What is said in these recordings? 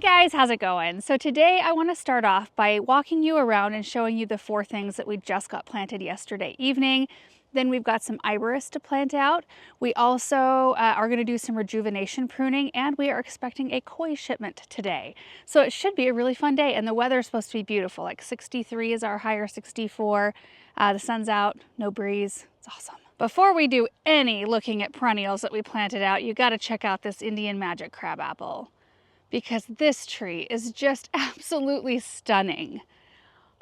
Guys, how's it going? So today I want to start off by walking you around and showing you the 4 things that we just got planted yesterday evening. Then we've got some iberis to plant out. We also are going to do some rejuvenation pruning, and we are expecting a koi shipment today. So it should be a really fun day, and the weather is supposed to be beautiful. Like 63 is our high, or 64. The sun's out, no breeze. It's awesome. Before we do any looking at perennials that we planted out, you got to check out this Indian Magic crabapple, because this tree is just absolutely stunning.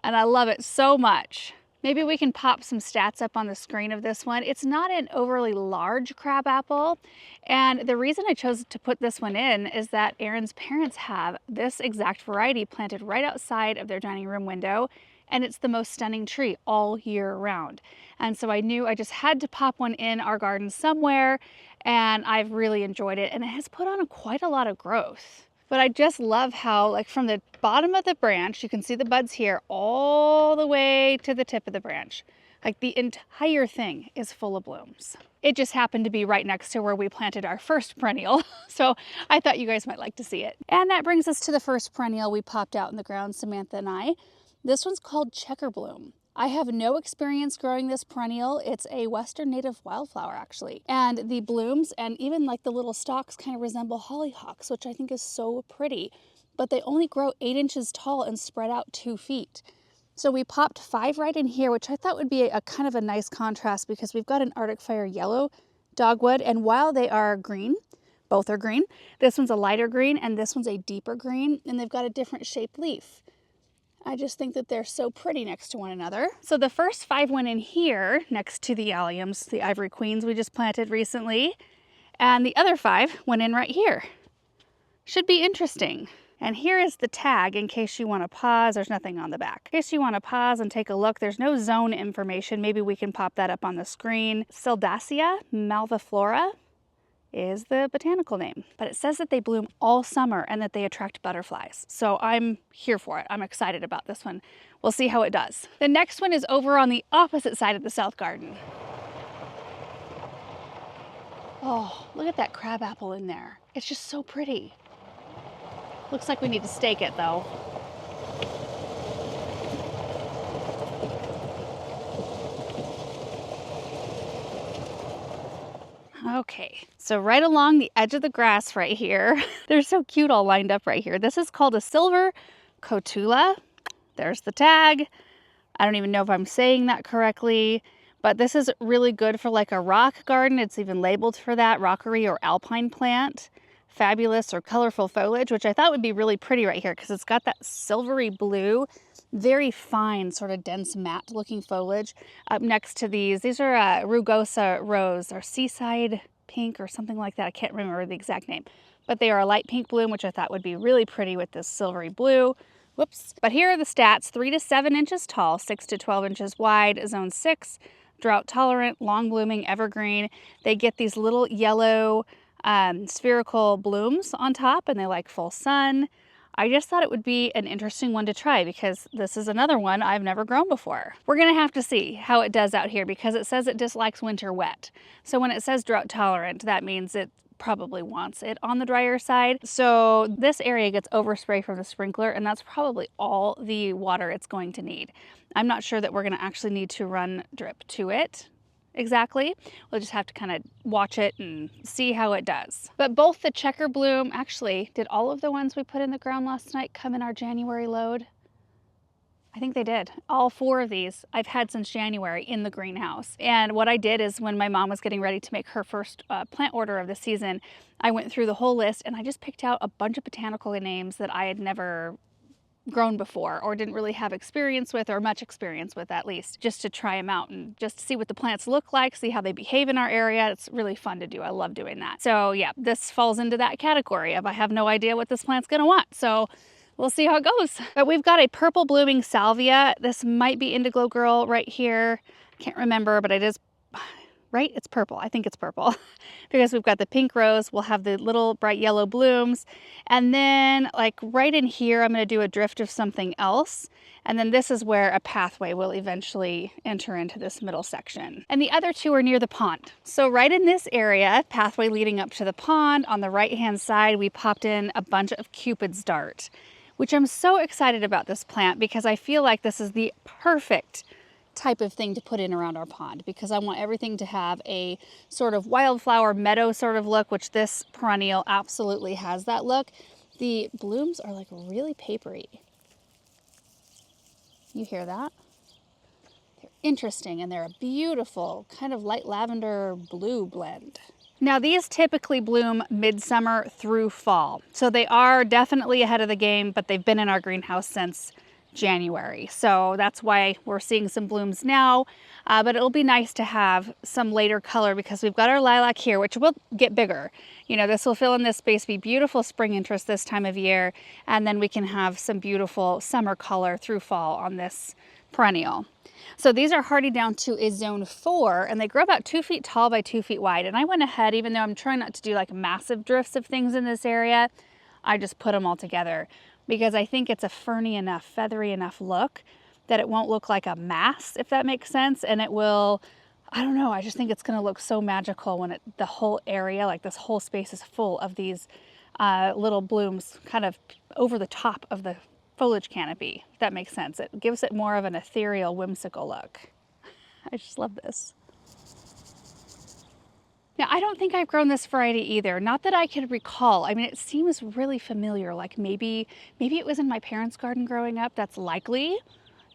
And I love it so much. Maybe we can pop some stats up on the screen of this one. It's not an overly large crabapple. And the reason I chose to put this one in is that Aaron's parents have this exact variety planted right outside of their dining room window. And it's the most stunning tree all year round. And so I knew I just had to pop one in our garden somewhere, and I've really enjoyed it. And it has put on quite a lot of growth. But I just love how, like, from the bottom of the branch, you can see the buds here, all the way to the tip of the branch. Like, the entire thing is full of blooms. It just happened to be right next to where we planted our first perennial, so I thought you guys might like to see it. And that brings us to the first perennial we popped out in the ground, Samantha and I. This one's called Checker Bloom. I have no experience growing this perennial. It's a Western native wildflower, actually. And the blooms and even like the little stalks kind of resemble hollyhocks, which I think is so pretty. But they only grow 8 inches tall and spread out 2 feet. So we popped 5 right in here, which I thought would be a kind of a nice contrast, because we've got an Arctic Fire yellow dogwood. And while they are green, both are green, this one's a lighter green and this one's a deeper green, and they've got a different shaped leaf. I just think that they're so pretty next to one another. So the first 5 went in here next to the alliums, the ivory queens we just planted recently. And the other 5 went in right here. Should be interesting. And here is the tag in case you want to pause. There's nothing on the back. In case you want to pause and take a look, there's no zone information. Maybe we can pop that up on the screen. Syldacia malviflora is the botanical name, but it says that they bloom all summer and that they attract butterflies. So I'm here for it. I'm excited about this one. We'll see how it does. The next one is over on the opposite side of the south garden. Oh, look at that crabapple in there. It's just so pretty. Looks like we need to stake it though. Okay, so right along the edge of the grass right here, they're so cute all lined up right here. This is called a silver cotula. There's the tag. I don't even know if I'm saying that correctly, but this is really good for like a rock garden. It's even labeled for that, rockery or alpine plant. Fabulous or colorful foliage, which I thought would be really pretty right here because it's got that silvery blue, very fine, sort of dense matte looking foliage up next to these. These are rugosa rose or seaside pink or something like that. I can't remember the exact name, but they are a light pink bloom, which I thought would be really pretty with this silvery blue. Whoops. But here are the stats: 3 to 7 inches tall, 6 to 12 inches wide, zone 6, drought tolerant, long blooming, evergreen. They get these little yellow spherical blooms on top, and they like full sun. I just thought it would be an interesting one to try because this is another one I've never grown before. We're gonna have to see how it does out here because it says it dislikes winter wet. So when it says drought tolerant, that means it probably wants it on the drier side. So this area gets overspray from the sprinkler, and that's probably all the water it's going to need. I'm not sure that we're gonna actually need to run drip to it exactly. We'll just have to kind of watch it and see how it does. But both the checker bloom, actually, did all of the ones we put in the ground last night come in our January load? I think they did. All 4 of these I've had since January in the greenhouse. And what I did is when my mom was getting ready to make her first plant order of the season, I went through the whole list and I just picked out a bunch of botanical names that I had never grown before or didn't really have experience with, or much experience with at least, just to try them out and just to see what the plants look like, see how they behave in our area. It's really fun to do. I love doing that. So yeah, this falls into that category of I have no idea what this plant's gonna want. So we'll see how it goes. But we've got a purple blooming salvia. This might be Indigo Girl right here. Can't remember, but it is right? It's purple. I think it's purple because we've got the pink rose. We'll have the little bright yellow blooms. And then like right in here, I'm going to do a drift of something else. And then this is where a pathway will eventually enter into this middle section. And the other two are near the pond. So right in this area, pathway leading up to the pond, on the right-hand side, we popped in a bunch of Cupid's dart, which I'm so excited about this plant because I feel like this is the perfect type of thing to put in around our pond, because I want everything to have a sort of wildflower meadow sort of look, which this perennial absolutely has that look. The blooms are like really papery. You hear that? They're interesting, and they're a beautiful kind of light lavender blue blend. Now these typically bloom midsummer through fall, so they are definitely ahead of the game, but they've been in our greenhouse since January. So that's why we're seeing some blooms now, but it'll be nice to have some later color because we've got our lilac here, which will get bigger. You know, this will fill in this space, be beautiful spring interest this time of year, and then we can have some beautiful summer color through fall on this perennial. So these are hardy down to a zone 4, and they grow about 2 feet tall by 2 feet wide. And I went ahead, even though I'm trying not to do like massive drifts of things in this area, I just put them all together, because I think it's a ferny enough, feathery enough look that it won't look like a mass, if that makes sense. And it will, I don't know, I just think it's gonna look so magical when the whole area, like this whole space, is full of these little blooms kind of over the top of the foliage canopy, if that makes sense. It gives it more of an ethereal, whimsical look. I just love this. Now, I don't think I've grown this variety either. Not that I could recall. I mean, it seems really familiar. Like maybe it was in my parents' garden growing up. That's likely.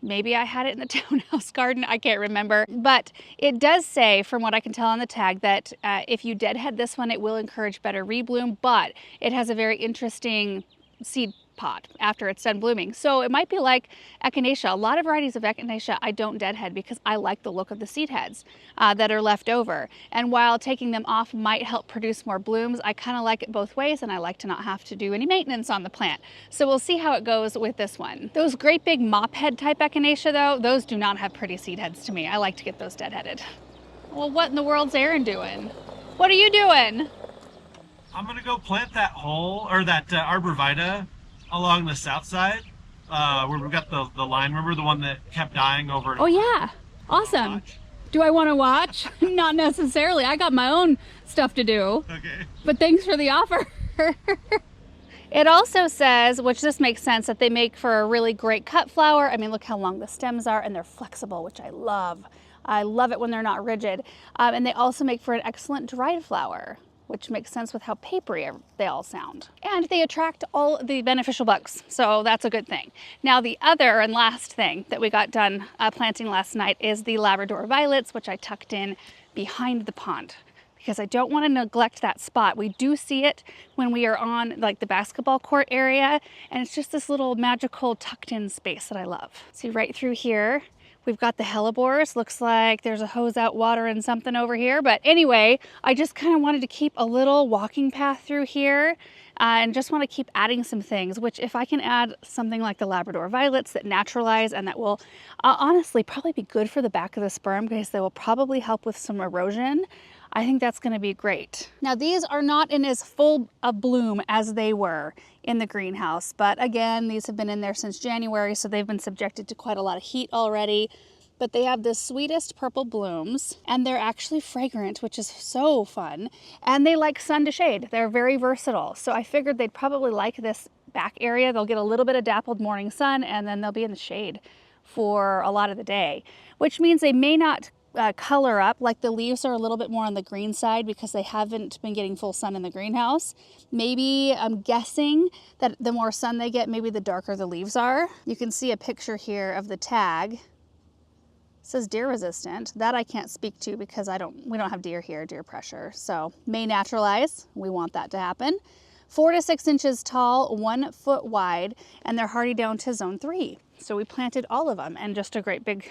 Maybe I had it in the townhouse garden. I can't remember. But it does say, from what I can tell on the tag, that if you deadhead this one, it will encourage better rebloom. But it has a very interesting seed pod after it's done blooming. So it might be like echinacea. A lot of varieties of echinacea I don't deadhead because I like the look of the seed heads that are left over. And while taking them off might help produce more blooms, I kind of like it both ways, and I like to not have to do any maintenance on the plant. So we'll see how it goes with this one. Those great big mop head type echinacea though, those do not have pretty seed heads to me. I like to get those deadheaded. Well, what in the world's Aaron doing? What are you doing? I'm gonna go plant that hole, or that arborvitae along the south side, where we've got the line. Remember the one that kept dying over? Oh yeah, awesome. Do I want to watch? Not necessarily. I got my own stuff to do. Okay. But thanks for the offer. It also says, which this makes sense, that they make for a really great cut flower. I mean, look how long the stems are, and they're flexible, which I love. I love it when they're not rigid. And they also make for an excellent dried flower, which makes sense with how papery they all sound. And they attract all the beneficial bugs, so that's a good thing. Now the other and last thing that we got done planting last night is the Labrador violets, which I tucked in behind the pond because I don't want to neglect that spot. We do see it when we are on like the basketball court area, and it's just this little magical tucked in space that I love. See right through here, we've got the hellebores. Looks like there's a hose out water and something over here. But anyway, I just kind of wanted to keep a little walking path through here and just want to keep adding some things, which if I can add something like the Labrador violets that naturalize and that will honestly probably be good for the back of the sperm because they will probably help with some erosion, I think that's going to be great. Now these are not in as full a bloom as they were in the greenhouse, but again, these have been in there since January, so they've been subjected to quite a lot of heat already. But they have the sweetest purple blooms, and they're actually fragrant, which is so fun. And they like sun to shade. They're very versatile. So I figured they'd probably like this back area. They'll get a little bit of dappled morning sun, and then they'll be in the shade for a lot of the day, which means they may not color up. Like the leaves are a little bit more on the green side because they haven't been getting full sun in the greenhouse. Maybe, I'm guessing that the more sun they get, maybe the darker the leaves are. You can see a picture here of the tag. It says deer resistant. That I can't speak to because we don't have deer here, deer pressure. So may naturalize. We want that to happen. 4 to 6 inches tall, 1 foot wide, and they're hardy down to zone 3. So we planted all of them and just a great big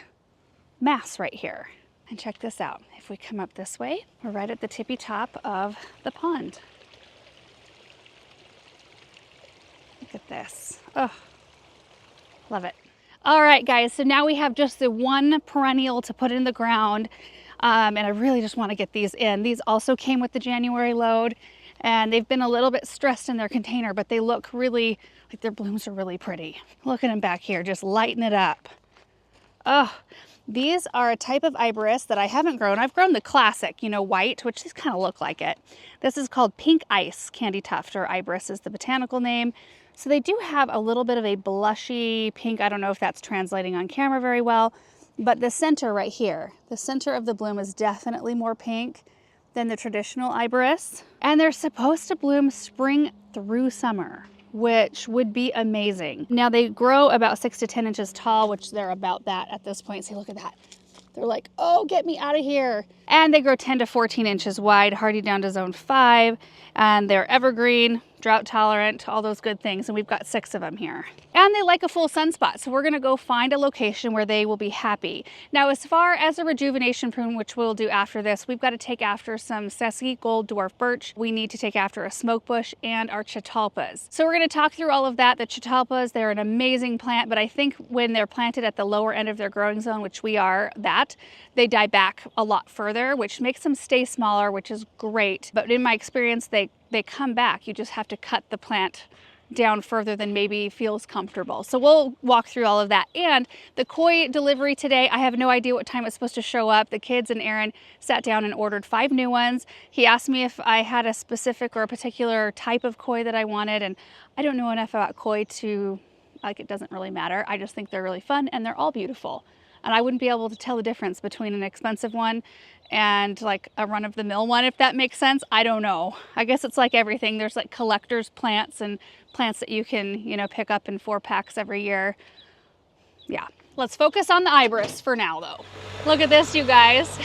mass right here. And check this out. If we come up this way, we're right at the tippy top of the pond. Look at this. Oh, love it. All right, guys, so now we have just the one perennial to put in the ground. And I really just want to get these in. These also came with the January load, and they've been a little bit stressed in their container, but they look really, like their blooms are really pretty. Look at them back here, just lighting it up. Oh, these are a type of iberis that I haven't grown. I've grown the classic, you know, white, which these kind of look like it. This is called pink ice candy tuft, or iberis is the botanical name. So they do have a little bit of a blushy pink. I don't know if that's translating on camera very well, but the center right here, the center of the bloom is definitely more pink than the traditional iberis. And they're supposed to bloom spring through summer, which would be amazing. Now they grow about 6 to 10 inches tall, which they're about that at this point. See, look at that. They're like, oh, get me out of here. And they grow 10 to 14 inches wide, hardy down to zone 5. And they're evergreen, drought tolerant, all those good things. And we've got 6 of them here. And they like a full sunspot. So we're gonna go find a location where they will be happy. Now, as far as a rejuvenation prune, which we'll do after this, we've got to take after some Sesqui gold dwarf birch. We need to take after a smoke bush and our chatalpas. So we're gonna talk through all of that. The chatalpas, they're an amazing plant, but I think when they're planted at the lower end of their growing zone, which we are that, they die back a lot further, which makes them stay smaller, which is great. But in my experience, they come back. You just have to cut the plant down further than maybe feels comfortable. So we'll walk through all of that. And the koi delivery today, I have no idea what time it's supposed to show up. The kids and Aaron sat down and ordered 5 new ones. He asked me if I had a specific or a particular type of koi that I wanted, and I don't know enough about koi to, like, it doesn't really matter. I just think they're really fun and they're all beautiful. And I wouldn't be able to tell the difference between an expensive one and like a run-of-the-mill one, if that makes sense. I don't know. I guess it's like everything. There's like collector's plants and plants that you can, you know, pick up in 4-packs every year. Yeah, let's focus on the iberis for now though. Look at this, you guys.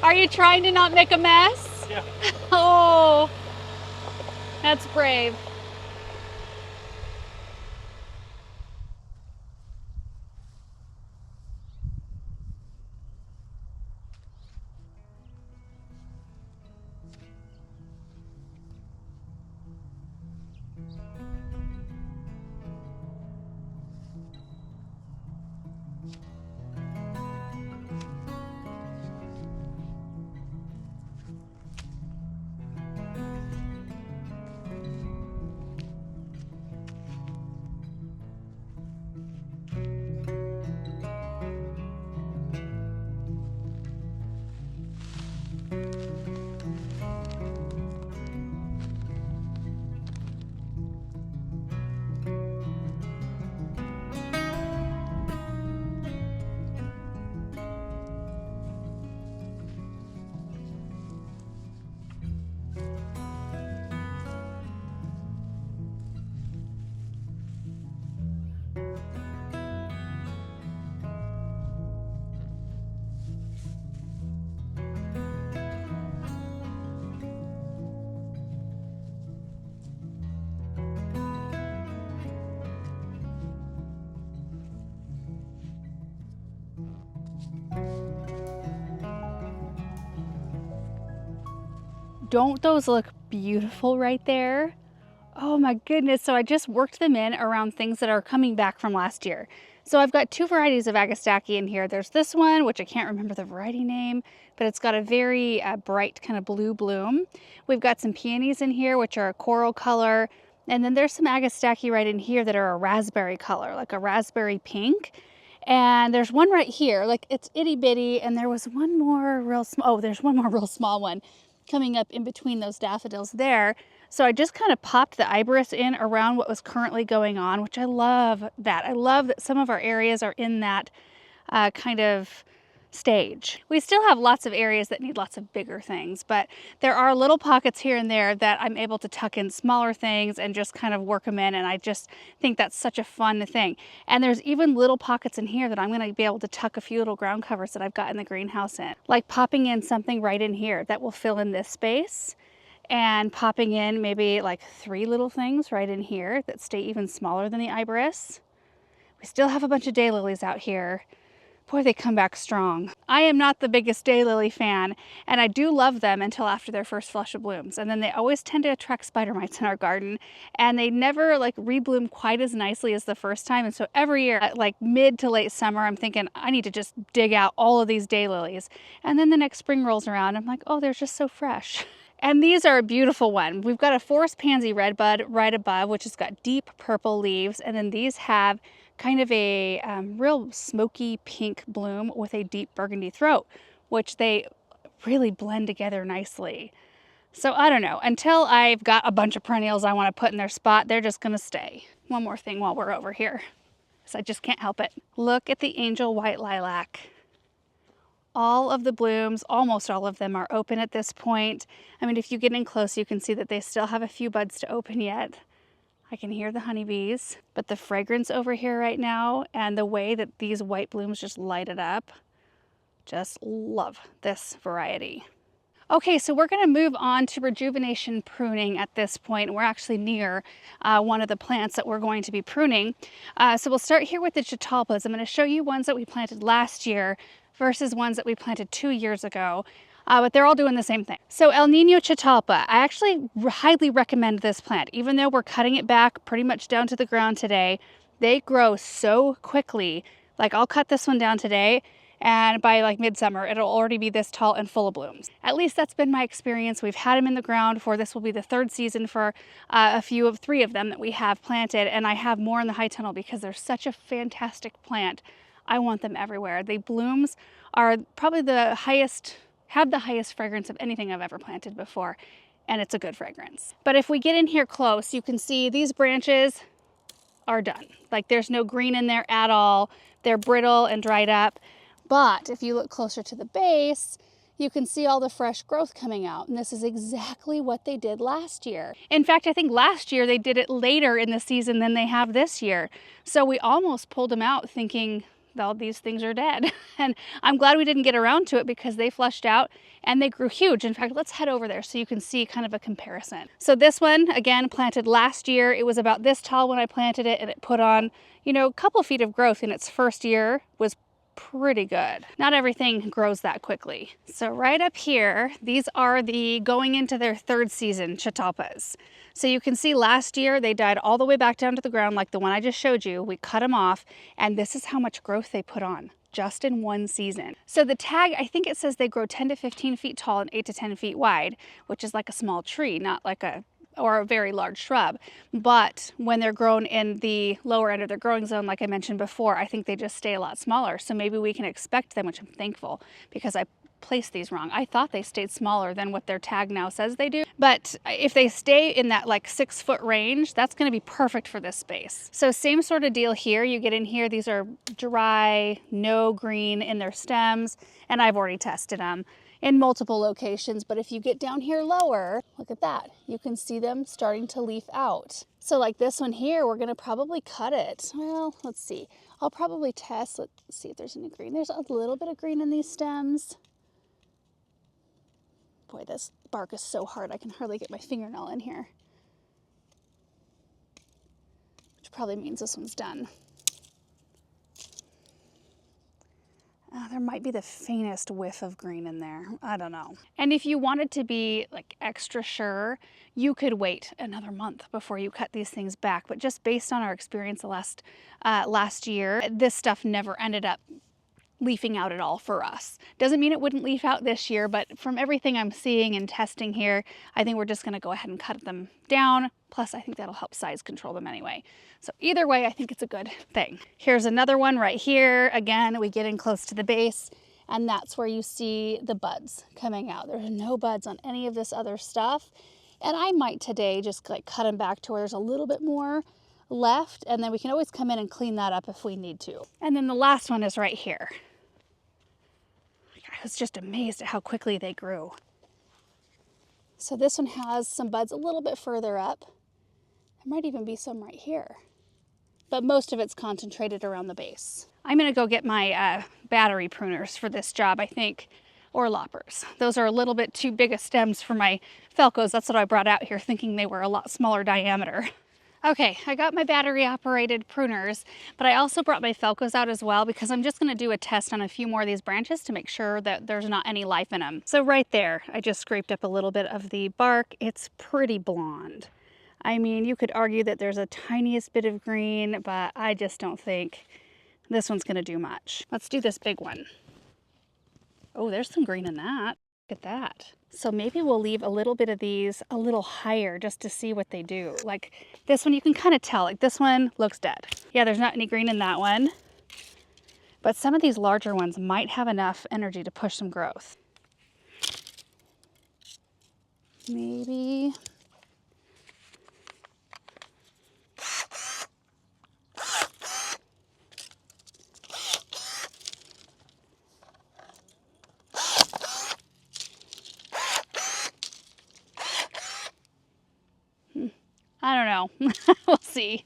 Are you trying to not make a mess? Yeah. Oh, that's brave. Don't those look beautiful right there? Oh my goodness. So I just worked them in around things that are coming back from last year. So I've got 2 varieties of Agastaki in here. There's this one, which I can't remember the variety name, but it's got a very bright kind of blue bloom. We've got some peonies in here, which are a coral color. And then there's some Agastaki right in here that are a raspberry color, like a raspberry pink. And there's one right here, like it's itty bitty. And there was one more real small, oh, there's one more real small one coming up in between those daffodils there. So I just kind of popped the iberis in around what was currently going on, which I love that. I love that some of our areas are in that kind of stage. We still have lots of areas that need lots of bigger things, but there are little pockets here and there that I'm able to tuck in smaller things and just kind of work them in, and I just think that's such a fun thing. And there's even little pockets in here that I'm going to be able to tuck a few little ground covers that I've got in the greenhouse in, like popping in something right in here that will fill in this space, and popping in maybe like 3 little things right in here that stay even smaller than the iberis. We still have a bunch of daylilies out here. Boy, they come back strong. I am not the biggest daylily fan, and I do love them until after their first flush of blooms. And then they always tend to attract spider mites in our garden, and they never like rebloom quite as nicely as the first time. And so every year at like mid to late summer, I'm thinking I need to just dig out all of these daylilies. And then the next spring rolls around, I'm like, oh, they're just so fresh. And these are a beautiful one. We've got a forest pansy redbud right above, which has got deep purple leaves. And then these have kind of a real smoky pink bloom with a deep burgundy throat, which they really blend together nicely. So I don't know, until I've got a bunch of perennials I want to put in their spot, they're just gonna stay. One more thing while we're over here, because I just can't help it. Look at the angel white lilac. All of the blooms, almost all of them, are open at this point. I mean, if you get in close, you can see that they still have a few buds to open yet. I can hear the honeybees, but the fragrance over here right now and the way that these white blooms just light it up, just love this variety. Okay, so we're going to move on to rejuvenation pruning at this point. We're actually near one of the plants that we're going to be pruning. So we'll start here with the catalpas. I'm going to show you ones that we planted last year versus ones that we planted 2 years ago. But they're all doing the same thing. So El Nino Catalpa, I actually highly recommend this plant. Even though we're cutting it back pretty much down to the ground today, they grow so quickly. Like I'll cut this one down today, and by like midsummer, it'll already be this tall and full of blooms. At least that's been my experience. We've had them in the ground for, this will be the 3rd season for three of them that we have planted, and I have more in the high tunnel because they're such a fantastic plant. I want them everywhere. The blooms are probably have the highest fragrance of anything I've ever planted before, and it's a good fragrance. But if we get in here close, you can see these branches are done. Like there's no green in there at all. They're brittle and dried up. But if you look closer to the base, you can see all the fresh growth coming out. And this is exactly what they did last year. In fact, I think last year they did it later in the season than they have this year. So we almost pulled them out thinking, all these things are dead. And I'm glad we didn't get around to it because they flushed out and they grew huge. In fact, let's head over there so you can see kind of a comparison. So this one, again, planted last year. It was about this tall when I planted it, and it put on, you know, a couple feet of growth in its first year. Was pretty good. Not everything grows that quickly. So right up here, these are the going into their 3rd season catalpas. So you can see last year they died all the way back down to the ground like the one I just showed you. We cut them off, and this is how much growth they put on just in one season. So the tag, I think it says they grow 10 to 15 feet tall and 8 to 10 feet wide, which is like a small tree, not like a very large shrub. But when they're grown in the lower end of their growing zone, like I mentioned before, I think they just stay a lot smaller. So maybe we can expect them, which I'm thankful because I placed these wrong. I thought they stayed smaller than what their tag now says they do. But if they stay in that like 6-foot range, that's going to be perfect for this space. So same sort of deal here. You get in here, these are dry, no green in their stems, and I've already tested them in multiple locations. But if you get down here lower, look at that. You can see them starting to leaf out. So like this one here, we're gonna probably cut it. Well, let's see. I'll probably test, let's see if there's any green. There's a little bit of green in these stems. Boy, this bark is so hard, I can hardly get my fingernail in here. Which probably means this one's done. There might be the faintest whiff of green in there. I don't know. And if you wanted to be like extra sure, you could wait another month before you cut these things back. But just based on our experience the last year, this stuff never ended up leafing out at all for us. Doesn't mean it wouldn't leaf out this year, but from everything I'm seeing and testing here, I think we're just gonna go ahead and cut them down. Plus, I think that'll help size control them anyway. So either way, I think it's a good thing. Here's another one right here. Again, we get in close to the base, and that's where you see the buds coming out. There's no buds on any of this other stuff. And I might today just like cut them back to where there's a little bit more left, and then we can always come in and clean that up if we need to. And then the last one is right here. I was just amazed at how quickly they grew. So this one has some buds a little bit further up. There might even be some right here, but most of it's concentrated around the base. I'm gonna go get my battery pruners for this job, I think, or loppers. Those are a little bit too big of stems for my Falcos. That's what I brought out here thinking they were a lot smaller diameter. Okay, I got my battery operated pruners, but I also brought my Felcos out as well because I'm just gonna do a test on a few more of these branches to make sure that there's not any life in them. So right there, I just scraped up a little bit of the bark. It's pretty blonde. I mean, you could argue that there's a tiniest bit of green, but I just don't think this one's gonna do much. Let's do this big one. Oh, there's some green in that. Look at that. So maybe we'll leave a little bit of these a little higher just to see what they do. Like this one, you can kind of tell, like this one looks dead. Yeah, there's not any green in that one. But some of these larger ones might have enough energy to push some growth. Maybe. I don't know. We'll see.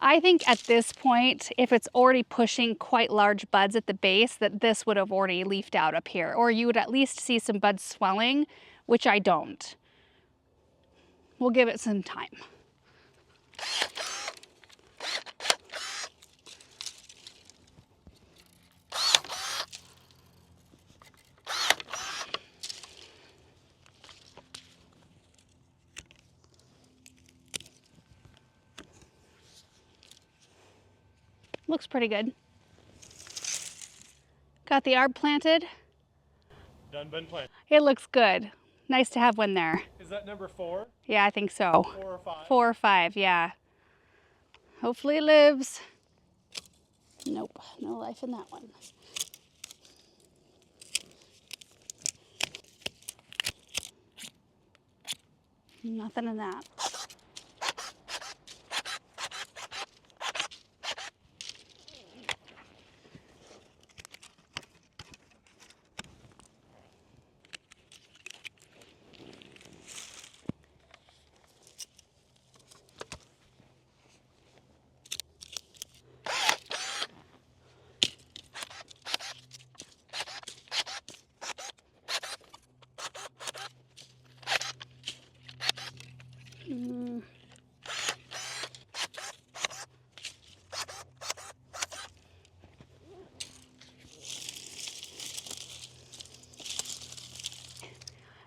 I think at this point, if it's already pushing quite large buds at the base, that this would have already leafed out up here, or you would at least see some buds swelling, which I don't. We'll give it some time. Looks pretty good. Got the arb planted. Done been planted. It looks good. Nice to have one there. Is that number 4? Yeah, I think so. 4 or 5? 4 or 5, yeah. Hopefully it lives. Nope, no life in that one. Nothing in that.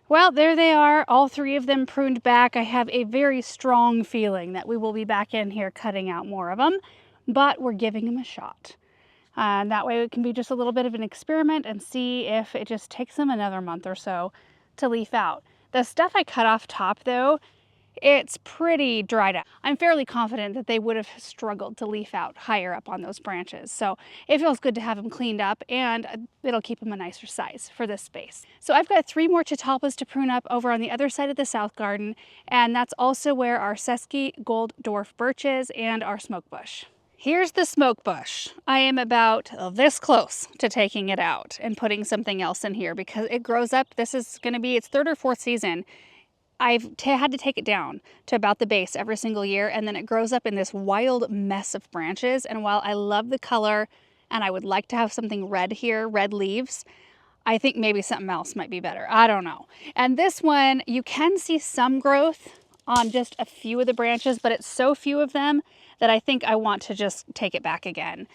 Well, there they are, all 3 of them pruned back. I have a very strong feeling that we will be back in here cutting out more of them, but we're giving them a shot. And that way it can be just a little bit of an experiment and see if it just takes them another month or so to leaf out. The stuff I cut off top though, it's pretty dried up. I'm fairly confident that they would have struggled to leaf out higher up on those branches. So it feels good to have them cleaned up, and it'll keep them a nicer size for this space. So I've got 3 more chatalpas to prune up over on the other side of the south garden, and that's also where our Sesky Gold Dwarf Birch is and our smoke bush. Here's the smoke bush. I am about this close to taking it out and putting something else in here because it grows up. This is going to be its 3rd or 4th season. I've had to take it down to about the base every single year, and then it grows up in this wild mess of branches. And while I love the color and I would like to have something red here, red leaves, I think maybe something else might be better. I don't know. And this one, you can see some growth on just a few of the branches, but it's so few of them that I think I want to just take it back again.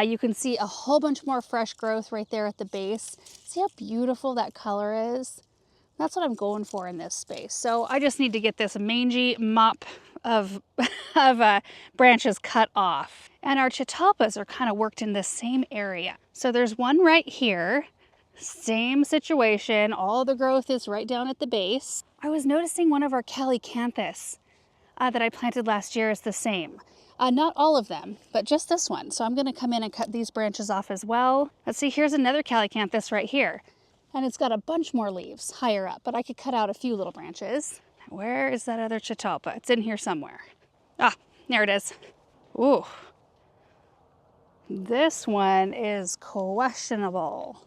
You can see a whole bunch more fresh growth right there at the base. See how beautiful that color is? That's what I'm going for in this space. So I just need to get this mangy mop of, branches cut off. And our chatalpas are kind of worked in the same area. So there's one right here, same situation. All the growth is right down at the base. I was noticing one of our calycanthus that I planted last year is the same. Not all of them, but just this one. So I'm gonna come in and cut these branches off as well. Let's see, here's another calycanthus right here. And it's got a bunch more leaves higher up, but I could cut out a few little branches. Where is that other chatalpa? It's in here somewhere. Ah, there it is. Ooh. This one is questionable.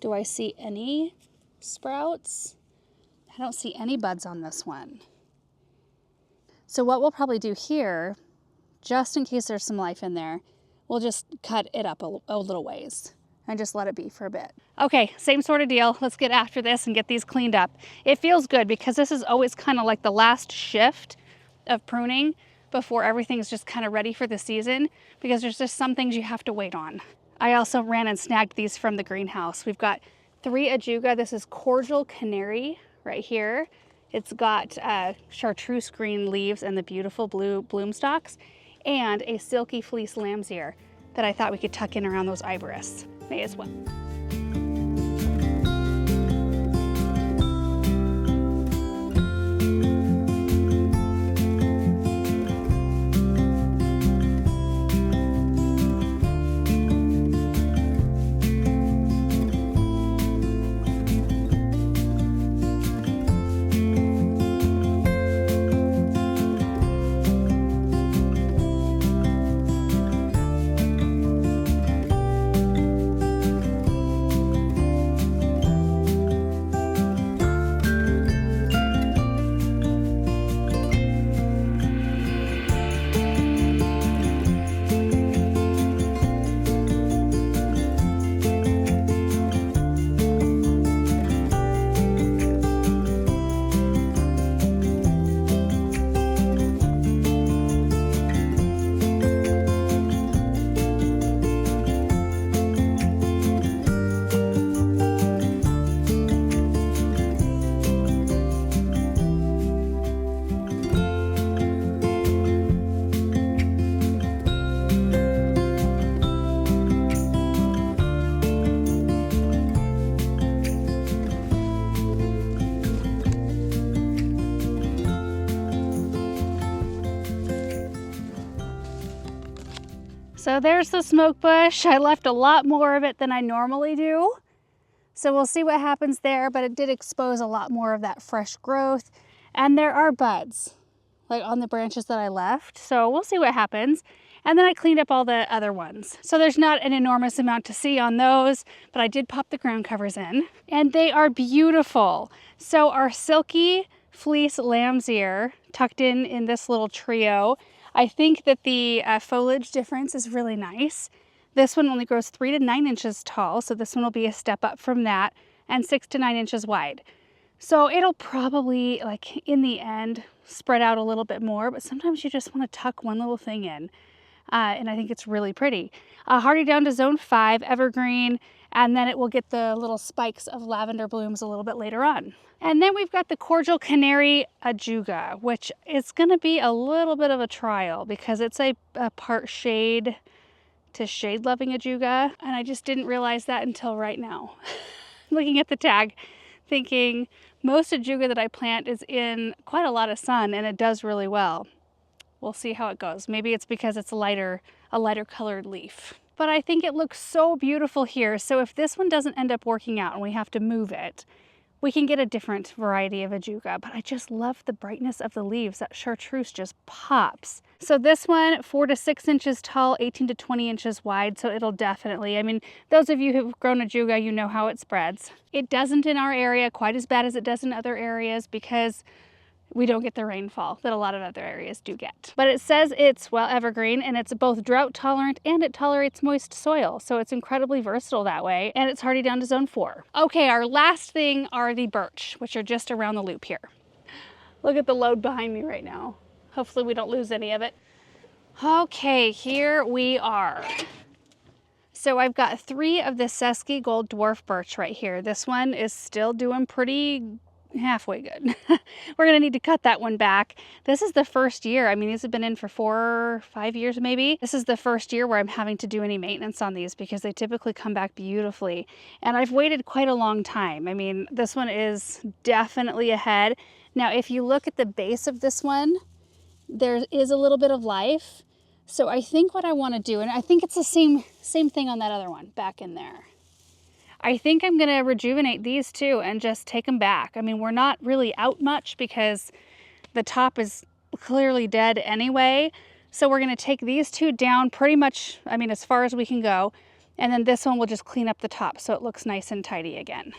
Do I see any sprouts? I don't see any buds on this one. So what we'll probably do here, just in case there's some life in there, we'll just cut it up a little ways and just let it be for a bit. Okay, same sort of deal. Let's get after this and get these cleaned up. It feels good because this is always kind of like the last shift of pruning before everything's just kind of ready for the season, because there's just some things you have to wait on. I also ran and snagged these from the greenhouse. We've got 3 ajuga. This is cordial canary right here. It's got chartreuse green leaves and the beautiful blue bloom stalks, and a silky fleece lamb's ear that I thought we could tuck in around those iberis. May as well. So there's the smoke bush. I left a lot more of it than I normally do. So we'll see what happens there, but it did expose a lot more of that fresh growth. And there are buds, like on the branches that I left. So we'll see what happens. And then I cleaned up all the other ones. So there's not an enormous amount to see on those, but I did pop the ground covers in. And they are beautiful. So our silky fleece lamb's ear tucked in this little trio. I think that the foliage difference is really nice. This one only grows 3 to 9 inches tall, so this one will be a step up from that, and 6 to 9 inches wide. So it'll probably, like in the end, spread out a little bit more, but sometimes you just want to tuck one little thing in. And I think it's really pretty. Hardy down to zone 5, evergreen, and then it will get the little spikes of lavender blooms a little bit later on. And then we've got the cordial canary ajuga, which is going to be a little bit of a trial because it's a part shade to shade loving ajuga, and I just didn't realize that until right now. Looking at the tag, thinking most ajuga that I plant is in quite a lot of sun, and it does really well. We'll see how it goes. Maybe it's because it's a lighter colored leaf. But I think it looks so beautiful here. So if this one doesn't end up working out and we have to move it, we can get a different variety of ajuga. But I just love the brightness of the leaves. That chartreuse just pops. So this one, 4 to 6 inches tall, 18 to 20 inches wide. So it'll definitely, I mean, those of you who've grown ajuga, you know how it spreads. It doesn't in our area quite as bad as it does in other areas because we don't get the rainfall that a lot of other areas do get. But it says it's, well, evergreen, and it's both drought tolerant and it tolerates moist soil. So it's incredibly versatile that way, and it's hardy down to zone 4. Okay, our last thing are the birch, which are just around the loop here. Look at the load behind me right now. Hopefully we don't lose any of it. Okay, here we are. So I've got 3 of the Sesky Gold Dwarf Birch right here. This one is still doing pretty halfway good. We're gonna need to cut that one back. This is the first year. I mean, these have been in for 4 or 5 years maybe. This is the first year where I'm having to do any maintenance on these because they typically come back beautifully. And I've waited quite a long time. I mean, this one is definitely ahead. Now, if you look at the base of this one, there is a little bit of life. So I think what I want to do, and I think it's the same thing on that other one back in there. I think I'm gonna rejuvenate these too and just take them back. I mean, we're not really out much because the top is clearly dead anyway. So we're gonna take these 2 down pretty much, I mean, as far as we can go. And then this one will just clean up the top so it looks nice and tidy again.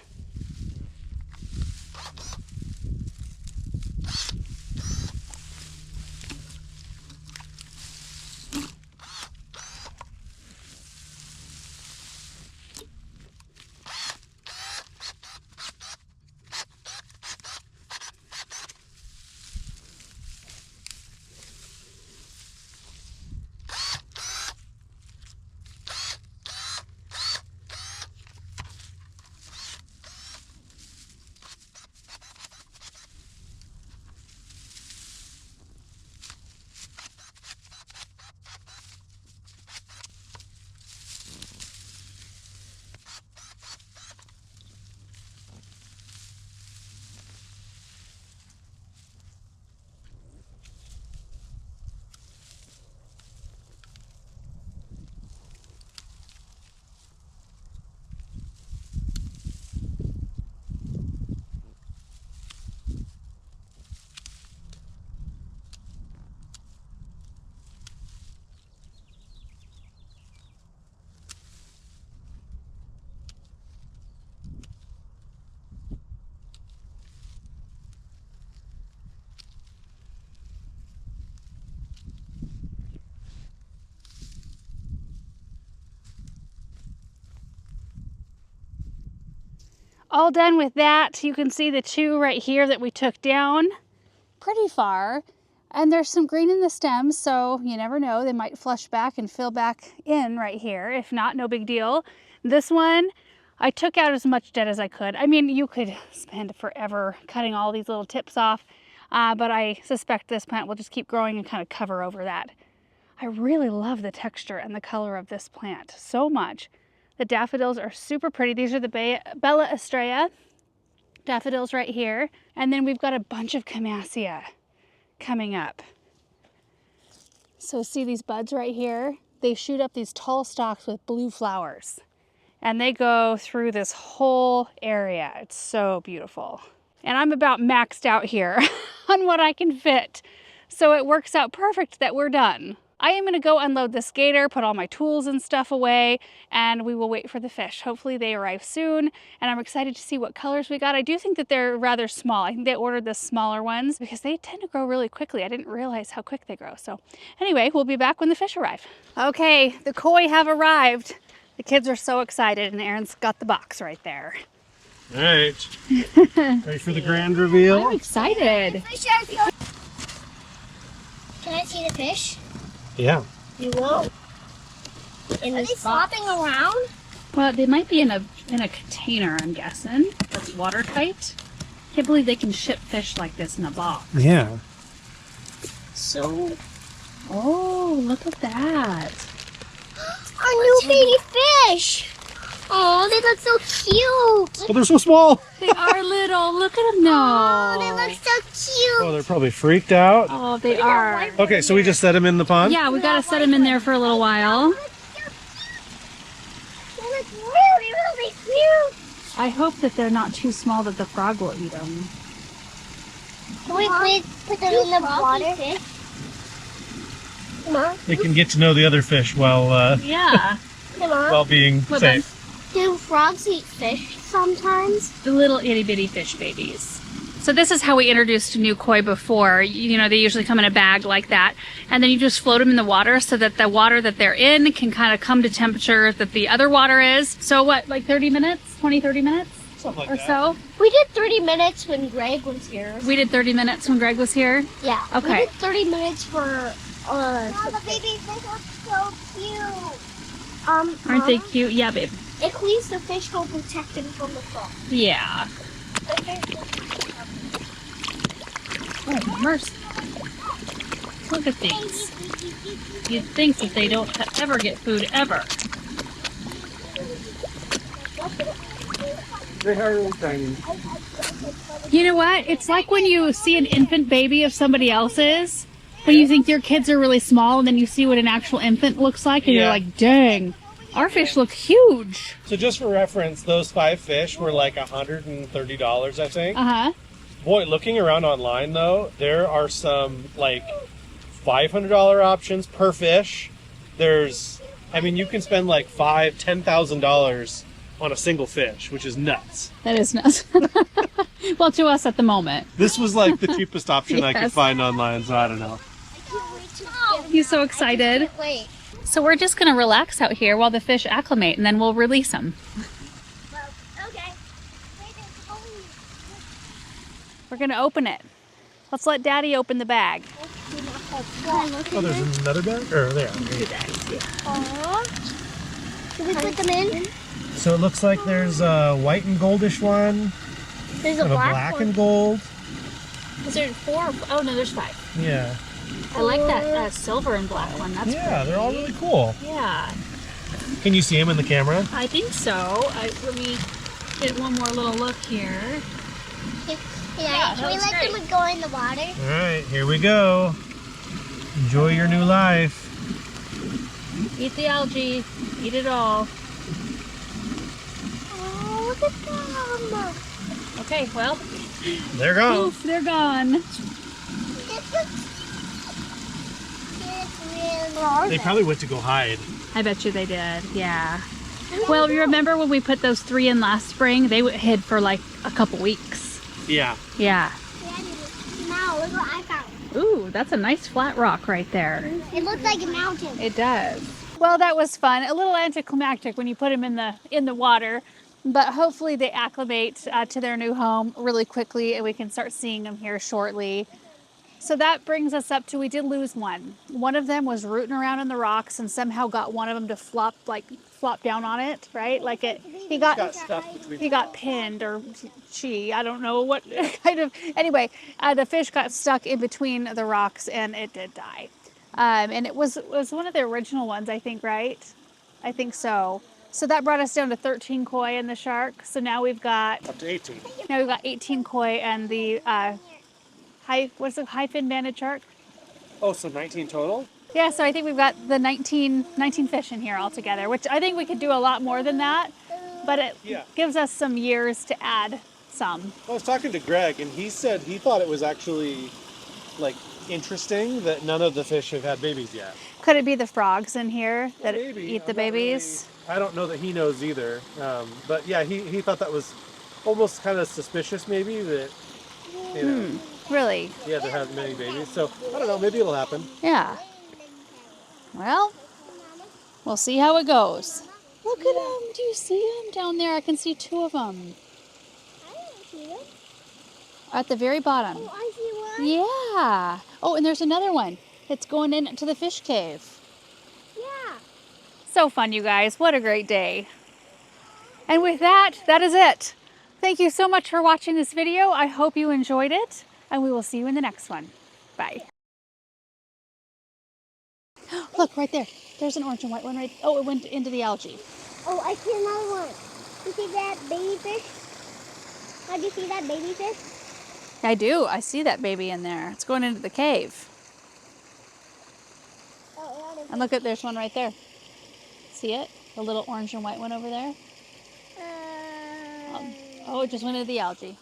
all done with that. You can see the two right here that we took down pretty far. And there's some green in the stems, so you never know. They might flush back and fill back in right here. If not, no big deal. This one, I took out as much dead as I could. I mean, you could spend forever cutting all these little tips off, but I suspect this plant will just keep growing and kind of cover over that. I really love the texture and the color of this plant so much. The daffodils are super pretty. These are the Bella Estrella daffodils right here. And then we've got a bunch of Camassia coming up. So see these buds right here? They shoot up these tall stalks with blue flowers. And they go through this whole area. It's so beautiful. And I'm about maxed out here on what I can fit. So it works out perfect that we're done. I am gonna go unload this gator, put all my tools and stuff away, and we will wait for the fish. Hopefully they arrive soon, and I'm excited to see what colors we got. I do think that they're rather small. I think they ordered the smaller ones because they tend to grow really quickly. I didn't realize how quick they grow. So anyway, we'll be back when the fish arrive. Okay, the koi have arrived. The kids are so excited, and Aaron's got the box right there. All right. Ready for the grand reveal? I'm excited. Can I see the fish? Yeah. You will. Are they flopping around? Well, they might be in a container, I'm guessing. That's watertight. Can't believe they can ship fish like this in a box. Yeah. So. Oh, look at that. Our new baby fish! Oh, they look so cute! Oh, they're so small. They are little. Look at them Oh, they now. look so cute! Oh, they're probably freaked out. Oh, they are. Okay, so we just set them in the pond? Yeah, we gotta set them in there for a little while. They look really, really cute! I hope that they're not too small that the frog will eat them. Can we please put them in the water? Come on. They can get to know the other fish while Yeah. Come on. while being What safe. Do frogs eat fish sometimes? The little itty bitty fish babies. So this is how we introduced new koi before. You know, they usually come in a bag like that. And then you just float them in the water so that the water that they're in can kind of come to temperature that the other water is. So what, like 30 minutes? 20, 30 minutes? Something like Or that. so? We did 30 minutes when Greg was here. We did 30 minutes when Greg was here. Yeah. Okay. We did 30 minutes for oh, the baby fish are so cute. Aren't they cute? Yeah, babe. At least the fish will protect them from the frog. Yeah. Oh, mercy. Look at these. You'd think that they don't ever get food ever. They are really tiny. You know what? It's like when you see an infant baby of somebody else's, when you think your kids are really small, and then you see what an actual infant looks like, and you're Yeah. like, dang, our fish look huge. So just for reference, those 5 fish were like $130, I think. Uh-huh. Boy, looking around online though, there are some like $500 options per fish. There's, I mean, you can spend like $10,000 on a single fish, which is nuts. That is nuts. Well, to us at the moment. This was like the cheapest option I could Yes. find online, so I don't know. He's so excited. Wait. So we're just going to relax out here while the fish acclimate, and then we'll release them. Okay. We're going to open it. Let's let Daddy open the bag. Oh, there's another bag? Or there. Can we put them in? So it looks like there's a white and goldish one, There's and a a black, black one. and gold. Is there 4? Oh, no, there's 5. Yeah. I like that silver and black one. That's Yeah, they're all really cool. Yeah, Can you see them in the camera? I think so. Let me get one more little look here. Yeah, can we looks let them go in the water? All right, here we go. Enjoy your new life. Eat the algae. Eat it all. Oh, look at them. Okay, well, They're gone. oof, they're gone. They probably went to go hide. I bet you they did, yeah. Well, you remember when we put those 3 in last spring? They hid for like a couple weeks. Yeah. Yeah. Now, look what I found. Ooh, that's a nice flat rock right there. It looks like a mountain. It does. Well, that was fun. A little anticlimactic when you put them in the water. but hopefully they acclimate to their new home really quickly and we can start seeing them here shortly. So that brings us up to, we did lose one. One of them was rooting around in the rocks and somehow got one of them to flop down on it, right? Like he got stuck between he got pinned, or she, I don't know what kind of, anyway, the fish got stuck in between the rocks and it did die. And it was one of the original ones, I think, right? I think so. So that brought us down to 13 koi in the shark. So now we've got up to 18. 18 koi and the what's the high fin banded shark? Oh, so 19 total? Yeah, so I think we've got the 19 fish in here altogether, which I think we could do a lot more than that, but it gives us some years to add some. I was talking to Greg, and he said he thought it was actually like interesting that none of the fish have had babies yet. Could it be the frogs in here that Maybe. eat the babies? I don't know that he knows either. But yeah, he thought that was almost kind of suspicious, maybe, that, you know, Really? yeah, there have many babies. So I don't know, maybe it'll happen. Yeah. Well, we'll see how it goes. Look at them. Do you see them down there? I can see two of them. I don't see them. At the very bottom. Oh, I see one. Yeah. Oh, and there's another one. It's going into the fish cave. Yeah. So fun, you guys. What a great day. And with that, that is it. Thank you so much for watching this video. I hope you enjoyed it, and we will see you in the next one. Bye. Look, right there. There's an orange and white one right. Oh, it went into the algae. Oh, I see another one. You see that baby fish? How do you see that baby fish? I do. I see that baby in there. It's going into the cave. Oh, And look at, there's one right there. See it? The little orange and white one over there. Oh, it just went into the algae.